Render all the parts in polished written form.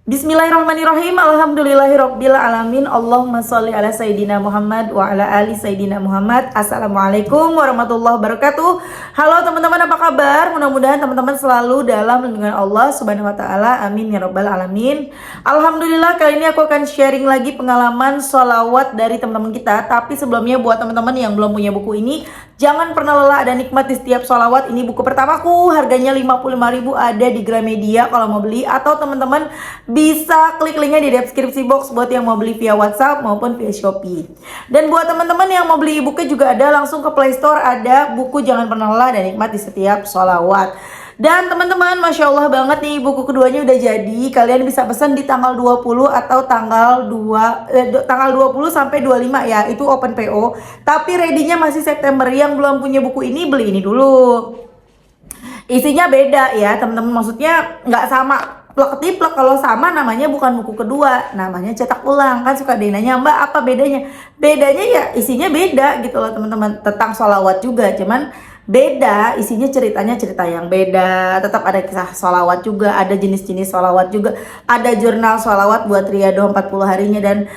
Bismillahirrahmanirrahim. Alhamdulillahirabbil alamin. Allahumma sholli ala sayidina Muhammad wa ala ali sayidina Muhammad. Assalamualaikum warahmatullahi wabarakatuh. Halo teman-teman, apa kabar? Mudah-mudahan teman-teman selalu dalam lindungan Allah Subhanahu wa taala. Amin ya rabbal alamin. Alhamdulillah, kali ini aku akan sharing lagi pengalaman sholawat dari teman-teman kita. Tapi sebelumnya buat teman-teman yang belum punya buku ini, jangan pernah lelah dan nikmat di setiap sholawat. Ini buku pertamaku, harganya 55.000, ada di Gramedia kalau mau beli, atau teman-teman bisa klik linknya di deskripsi box buat yang mau beli via WhatsApp maupun via Shopee. Dan buat teman-teman yang mau beli e-booknya juga ada, langsung ke Play Store, ada buku Jangan Pernah Lelah dan Nikmat di Setiap Sholawat. Dan teman-teman, Masya Allah banget nih, buku keduanya udah jadi. Kalian bisa pesan di tanggal 20 atau tanggal 20 sampai 25 ya, itu open PO. Tapi ready-nya masih September. Yang belum punya buku ini, beli ini dulu. Isinya beda ya teman-teman, maksudnya nggak sama plek-tiplek. Kalau sama namanya bukan buku kedua, namanya cetak ulang. Kan suka nanya, Mbak apa bedanya? Bedanya ya isinya beda gitu loh teman-teman. Tentang sholawat juga, cuman beda isinya, ceritanya cerita yang beda. Tetap ada kisah sholawat juga, ada jenis-jenis sholawat juga, ada jurnal sholawat buat riyadhah 40 harinya, dan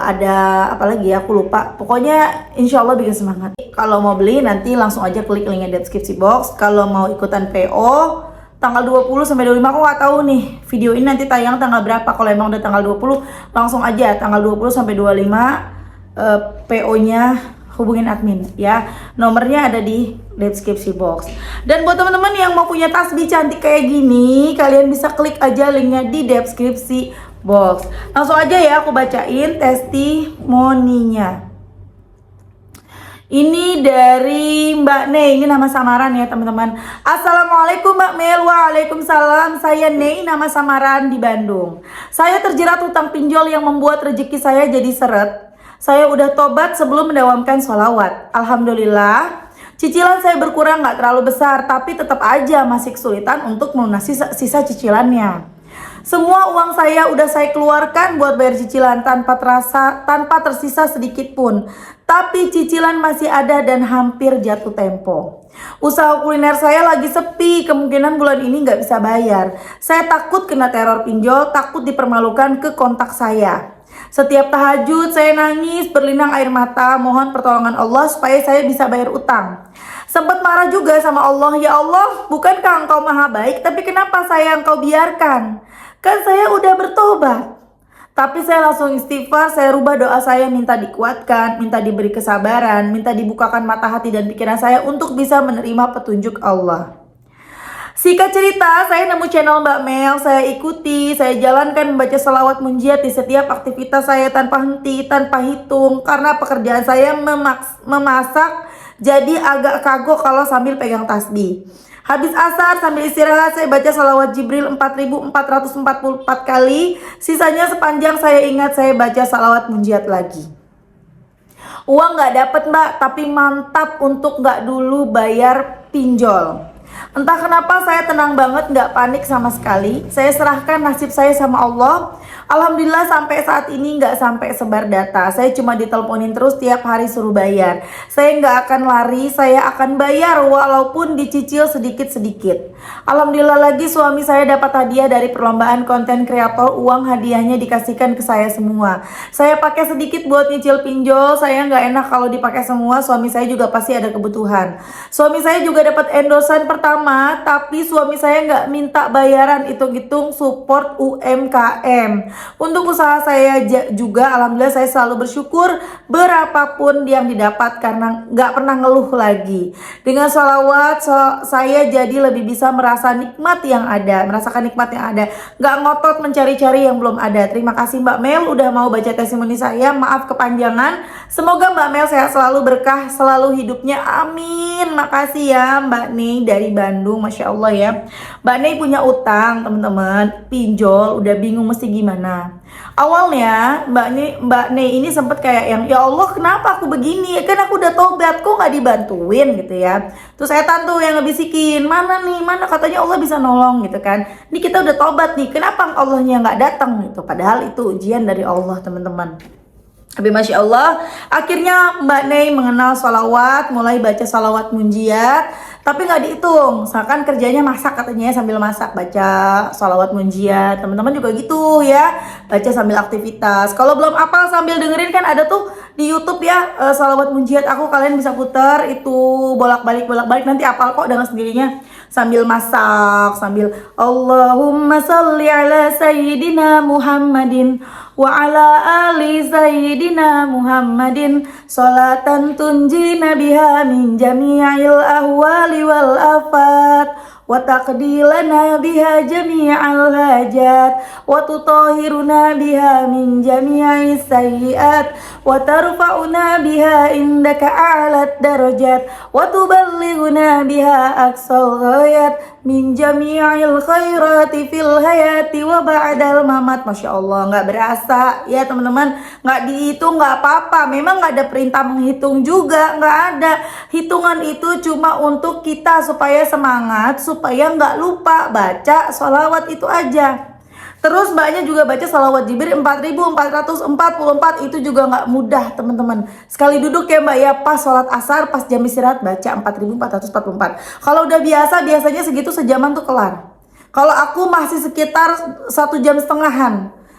ada apa lagi ya, aku lupa. Pokoknya insya Allah bikin semangat. Kalau mau beli nanti langsung aja klik linknya di deskripsi box. Kalau mau ikutan PO tanggal 20 sampai 25, aku nggak tahu nih video ini nanti tayang tanggal berapa. Kalau emang udah tanggal 20, langsung aja tanggal 20 sampai 25 PO-nya hubungin admin ya. Nomornya ada di deskripsi box. Dan buat teman-teman yang mau punya tasbih cantik kayak gini, kalian bisa klik aja linknya di deskripsi box. Langsung aja ya aku bacain testimoninya. Ini dari Mbak Nei, ini nama samaran ya teman-teman. Assalamualaikum Mbak Mel. Waalaikumsalam. Saya Nei, nama samaran di Bandung. Saya terjerat hutang pinjol yang membuat rezeki saya jadi seret. Saya udah tobat sebelum mendawamkan sholawat. Alhamdulillah, cicilan saya berkurang gak terlalu besar, tapi tetap aja masih kesulitan untuk melunasi sisa cicilannya. Semua uang saya udah saya keluarkan buat bayar cicilan tanpa tersisa sedikit pun. Tapi cicilan masih ada dan hampir jatuh tempo. Usaha kuliner saya lagi sepi, kemungkinan bulan ini nggak bisa bayar. Saya takut kena teror pinjol, takut dipermalukan ke kontak saya. Setiap tahajud saya nangis berlinang air mata, mohon pertolongan Allah supaya saya bisa bayar utang. Sempat marah juga sama Allah, ya Allah, bukankah Engkau maha baik, tapi kenapa saya Engkau biarkan? Kan saya udah bertobat. Tapi saya langsung istighfar, saya rubah doa saya, minta dikuatkan, minta diberi kesabaran, minta dibukakan mata hati dan pikiran saya untuk bisa menerima petunjuk Allah. Singkat cerita, saya nemu channel Mbak Mel, saya ikuti, saya jalankan membaca selawat munjiat di setiap aktivitas saya tanpa henti, tanpa hitung. Karena pekerjaan saya memasak, jadi agak kagok kalau sambil pegang tasbih. Habis asar sambil istirahat saya baca salawat Jibril 4444 kali. Sisanya sepanjang saya ingat saya baca salawat munjiat lagi. Uang gak dapet Mbak, tapi mantap untuk gak dulu bayar pinjol. Entah kenapa saya tenang banget, gak panik sama sekali. Saya serahkan nasib saya sama Allah. Alhamdulillah sampai saat ini nggak sampai sebar data. Saya cuma diteleponin terus tiap hari suruh bayar. Saya nggak akan lari, saya akan bayar walaupun dicicil sedikit-sedikit. Alhamdulillah lagi suami saya dapat hadiah dari perlombaan konten kreator. Uang hadiahnya dikasihkan ke saya semua. Saya pakai sedikit buat nyicil pinjol. Saya nggak enak kalau dipakai semua. Suami saya juga pasti ada kebutuhan. Suami saya juga dapat endorsan pertama, tapi suami saya nggak minta bayaran, hitung-hitung support UMKM. Untuk usaha saya juga, alhamdulillah saya selalu bersyukur berapapun yang didapat karena nggak pernah ngeluh lagi. Dengan sholawat saya jadi lebih bisa merasakan nikmat yang ada, nggak ngotot mencari-cari yang belum ada. Terima kasih Mbak Mel udah mau baca testimoni saya, maaf kepanjangan. Semoga Mbak Mel sehat selalu, berkah selalu hidupnya, amin. Makasih ya Mbak Nei dari Bandung, Masya Allah ya. Mbak Nei punya utang teman-teman, pinjol, udah bingung mesti gimana. Awalnya Mbak Nei ini sempet kayak yang, ya Allah kenapa aku begini, kan aku udah tobat kok nggak dibantuin gitu ya. Terus setan tuh yang ngebisikin, mana katanya Allah bisa nolong gitu kan. Ini kita udah tobat nih, kenapa Allahnya nggak datang gitu. Padahal itu ujian dari Allah teman-teman. Tapi Masya Allah, akhirnya Mbak Nei mengenal sholawat, mulai baca sholawat munjiat. tapi nggak dihitung. Misalkan kerjanya masak, katanya sambil masak baca sholawat munjiat. Teman-teman juga gitu ya, baca sambil aktivitas. Kalau belum hafal sambil dengerin, kan ada tuh di YouTube ya, sholawat munjiat aku, kalian bisa putar itu bolak-balik nanti hafal kok dengan sendirinya. Sambil masak, sambil Allahumma sholli ala sayyidina Muhammadin wa ala ali sayyidina Muhammadin sholatan tunjina biha min jami'il ahwali wal afat wa taqdilana biha jami'al hajat wa tutahhiruna biha min jami'is sayyiat wa tarfa'una biha indaka a'lat darajat wa tuballighuna biha aqsal ghayat min jami'il khairati fil hayati wa ba'dal mamat. Masya Allah, nggak berasa ya teman-teman, nggak dihitung nggak apa-apa. Memang nggak ada perintah menghitung juga, nggak ada. Hitungan itu cuma untuk kita supaya semangat, supaya nggak lupa baca sholawat itu aja. Terus mbaknya juga baca sholawat Jibril 4444, itu juga nggak mudah teman-teman. Sekali duduk ya mbak ya, pas sholat asar, pas jam istirahat baca 4444. Kalau udah biasanya segitu sejaman tuh kelar. Kalau aku masih sekitar 1,5 jam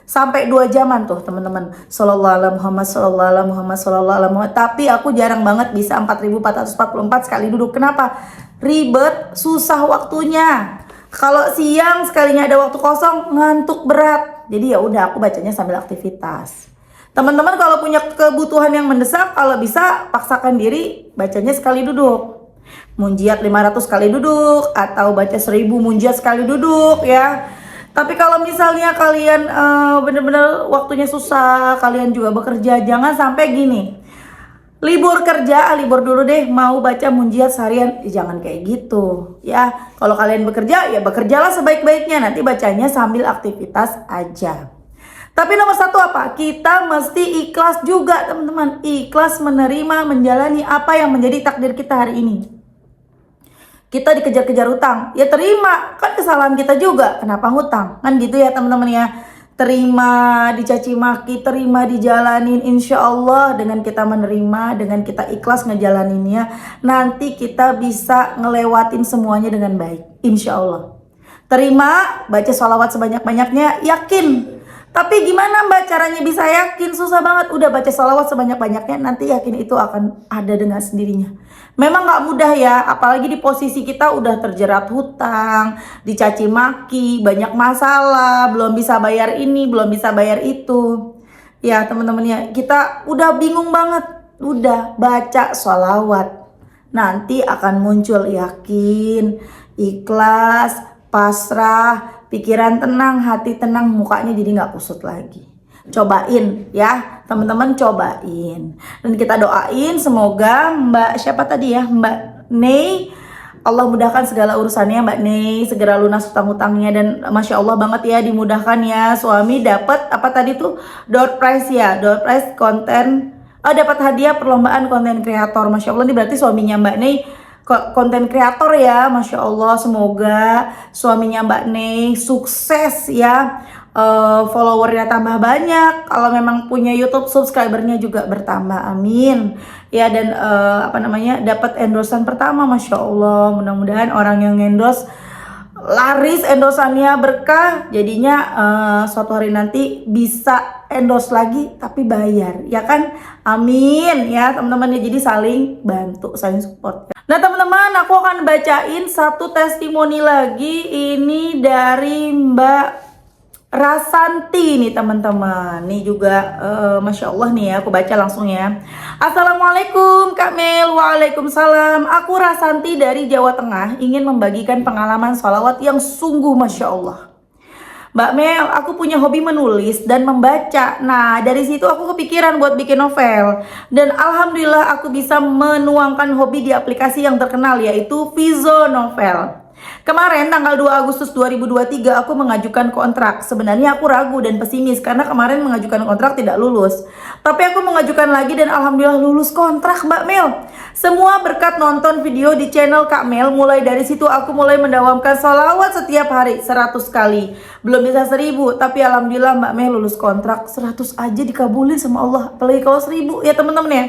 sampai 2 jaman tuh teman-teman. Shallallahu alaihi Muhammad, shallallahu alaihi Muhammad, shallallahu alaihi Muhammad. Tapi aku jarang banget bisa 4444 sekali duduk. Kenapa? Ribet, susah waktunya. Kalau siang sekalinya ada waktu kosong ngantuk berat. Jadi ya udah aku bacanya sambil aktivitas. Teman-teman kalau punya kebutuhan yang mendesak, kalau bisa paksakan diri bacanya sekali duduk. Munjiat 500 kali duduk atau baca 1000 munjiat sekali duduk ya. Tapi kalau misalnya kalian bener-bener waktunya susah, kalian juga bekerja, jangan sampai gini. Libur kerja, libur dulu deh, mau baca munjiat seharian, jangan kayak gitu ya. Kalau kalian bekerja, ya bekerjalah sebaik-baiknya, nanti bacanya sambil aktivitas aja. Tapi nomor satu apa? Kita mesti ikhlas juga teman-teman. Ikhlas menerima, menjalani apa yang menjadi takdir kita hari ini. Kita dikejar-kejar utang, ya terima, kan kesalahan kita juga, kenapa ngutang? Kan gitu ya teman-teman ya. Terima dicaci maki, terima dijalanin, insya Allah dengan kita menerima, dengan kita ikhlas ngejalaninnya, nanti kita bisa ngelewatin semuanya dengan baik, insya Allah. Terima, baca sholawat sebanyak-banyaknya, yakin. Tapi gimana mbak caranya bisa yakin? Susah banget. Udah baca sholawat sebanyak-banyaknya, nanti yakin itu akan ada dengan sendirinya. Memang gak mudah ya, apalagi di posisi kita udah terjerat hutang, dicaci maki, banyak masalah, belum bisa bayar ini, belum bisa bayar itu. Ya teman-teman ya, kita udah bingung banget. Udah baca sholawat, nanti akan muncul yakin, ikhlas, pasrah, pikiran tenang, hati tenang, mukanya jadi gak kusut lagi. Cobain ya teman-teman, cobain, dan kita doain semoga Mbak siapa tadi ya, Mbak Nei, Allah mudahkan segala urusannya Mbak Nei, segera lunas hutang-hutangnya, dan Masya Allah banget ya, dimudahkan ya. Suami dapat apa tadi tuh, door prize ya, door prize konten, dapat hadiah perlombaan konten kreator. Masya Allah, ini berarti suaminya Mbak Nei konten kreator ya. Masya Allah, semoga suaminya Mbak Nei sukses ya, followernya tambah banyak, kalau memang punya YouTube subscribernya juga bertambah, amin ya. Dan dapat endorsan pertama, Masya Allah, mudah-mudahan orang yang endorse laris, endorsannya berkah, jadinya suatu hari nanti bisa endorse lagi tapi bayar ya kan, amin ya teman-teman ya. Jadi saling bantu, saling support. Nah teman-teman, aku akan bacain satu testimoni lagi, ini dari Mbak Rasanti nih teman-teman. Nih juga Masya Allah nih ya, aku baca langsung ya. Assalamualaikum Kak Mel. Waalaikumsalam. Aku Rasanti dari Jawa Tengah, ingin membagikan pengalaman sholawat yang sungguh Masya Allah. Mbak Mel, aku punya hobi menulis dan membaca. Nah dari situ aku kepikiran buat bikin novel, dan alhamdulillah aku bisa menuangkan hobi di aplikasi yang terkenal, yaitu Vizo Novel. Kemarin tanggal 2 Agustus 2023 aku mengajukan kontrak. Sebenarnya aku ragu dan pesimis karena kemarin mengajukan kontrak tidak lulus. Tapi aku mengajukan lagi dan alhamdulillah lulus kontrak Mbak Mel. Semua berkat nonton video di channel Kak Mel. Mulai dari situ aku mulai mendawamkan sholawat setiap hari 100 kali. Belum bisa 1000, tapi alhamdulillah Mbak Mel lulus kontrak 100 aja dikabulin sama Allah. Apalagi kalau 1000 ya teman-teman ya.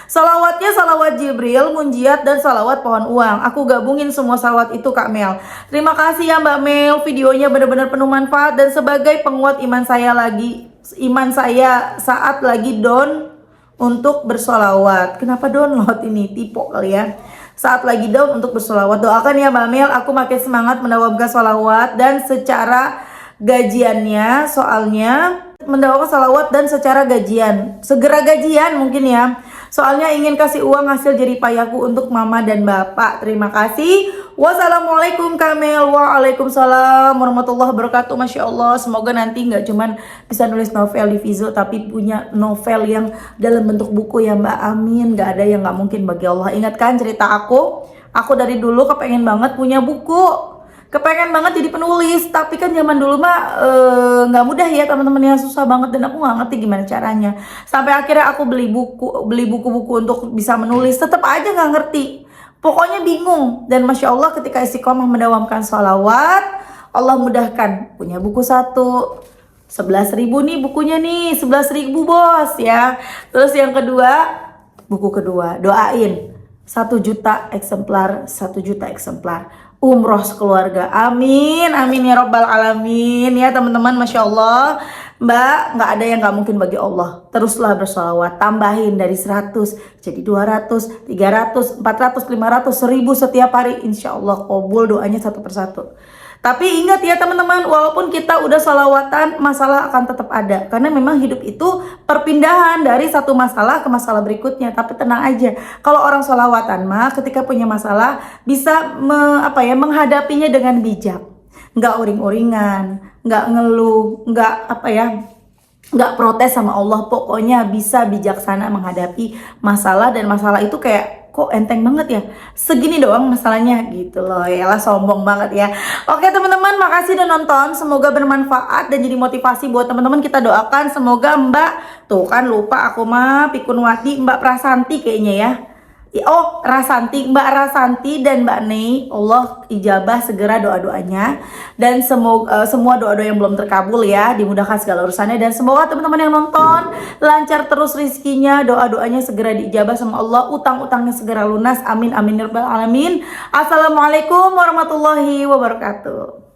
Salawatnya salawat Jibril, munjiat, dan salawat pohon uang. Aku gabungin semua salawat itu Kak Mel. Terima kasih ya Mbak Mel, videonya benar-benar penuh manfaat dan sebagai penguat iman saya saat lagi down untuk bersolawat. Kenapa download ini? Tipe kali ya. Saat lagi down untuk bersolawat. Doakan ya Mbak Mel, aku makin semangat mendawamkan solawat dan secara gajiannya, soalnya mendawamkan salawat dan secara gajian. Segera gajian mungkin ya. Soalnya ingin kasih uang hasil jerih payahku untuk mama dan bapak. Terima kasih. Wassalamualaikum Kamel. Waalaikumsalam warahmatullahi wabarakatuh. Masya Allah. Semoga nanti nggak cuman bisa nulis novel di Vizo, tapi punya novel yang dalam bentuk buku ya Mbak. Amin. Nggak ada yang nggak mungkin bagi Allah. Ingatkan cerita aku. Aku dari dulu kepengen banget punya buku. Kepengen banget jadi penulis, tapi kan zaman dulu mah nggak mudah ya teman-teman, yang susah banget dan aku nggak ngerti gimana caranya. Sampai akhirnya aku beli buku-buku untuk bisa menulis, tetap aja nggak ngerti. Pokoknya bingung. Dan masya Allah ketika istiqomah mendawamkan sholawat, Allah mudahkan. Punya buku satu, 11.000 nih bukunya nih, 11.000 bos ya. Terus yang kedua, buku kedua, doain 1 juta eksemplar, 1 juta eksemplar. Umroh sekeluarga, amin, amin ya robbal alamin ya teman-teman. Masya Allah Mbak, nggak ada yang nggak mungkin bagi Allah. Teruslah bersolawat, tambahin dari 100 jadi 200, 300, 400, 500, 1000 setiap hari. Insya Allah kabul doanya satu persatu. Tapi ingat ya teman-teman, walaupun kita udah sholawatan, masalah akan tetap ada. Karena memang hidup itu perpindahan dari satu masalah ke masalah berikutnya. Tapi tenang aja, kalau orang sholawatan mah ketika punya masalah bisa menghadapinya dengan bijak. Nggak uring-uringan, nggak ngeluh, nggak protes sama Allah. Pokoknya bisa bijaksana menghadapi masalah, dan masalah itu kayak kok enteng banget ya, segini doang masalahnya gitu loh. Yalah sombong banget ya. Oke teman-teman, makasih udah nonton, semoga bermanfaat dan jadi motivasi buat teman-teman. Kita doakan semoga Mbak, tuh kan lupa aku mah, Pikunwati, Mbak Prasanti kayaknya ya. Oh, Mbak Rasanti dan Mbak Nei, Allah ijabah segera doa-doanya, dan semoga semua doa-doa yang belum terkabul ya dimudahkan segala urusannya, dan semoga teman-teman yang nonton lancar terus rizkinya, doa-doanya segera diijabah sama Allah, utang-utangnya segera lunas, amin amin ya rabbal alamin. Assalamualaikum warahmatullahi wabarakatuh.